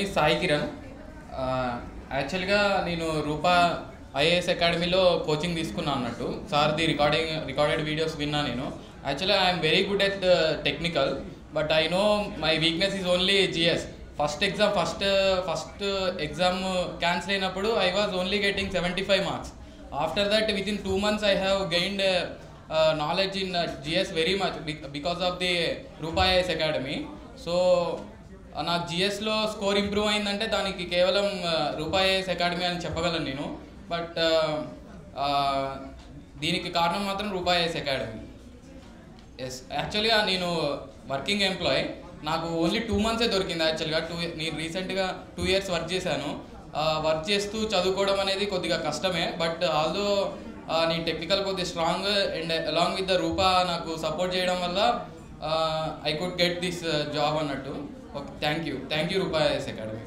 Name is Sai Kiran. యాక్చువల్గా నేను రూపా IAS అకాడమీలో కోచింగ్ తీసుకున్నాను అన్నట్టు. సార్ది రికార్డెడ్ వీడియోస్ విన్నా నేను. యాక్చువల్గా I'm very good at technical, but I know my weakness is only GS. First exam cancel అయినప్పుడు I was only getting 75 marks. After that with in 2 months I have gained knowledge in GS very much because of the Rupa IAS academy. So నాకు జిఎస్లో score improve అయిందంటే దానికి కేవలం రూపా IAS academy అని చెప్పగలను నేను. But దీనికి కారణం మాత్రం రూపా ఐఏఎస్ అకాడమీ. ఎస్, యాక్చువల్గా నేను వర్కింగ్ ఎంప్లాయ్. నాకు ఓన్లీ 2 months దొరికింది. యాక్చువల్గా నేను రీసెంట్గా 2 years వర్క్ చేశాను. వర్క్ చేస్తూ చదువుకోవడం అనేది కొద్దిగా కష్టమే. బట్ ఆల్దో నేను టెక్నికల్ కొద్దిగా strong and along with the Rupa నాకు సపోర్ట్ చేయడం వల్ల I could get this job అన్నట్టు. Okay, thank you Rupa IAS academy.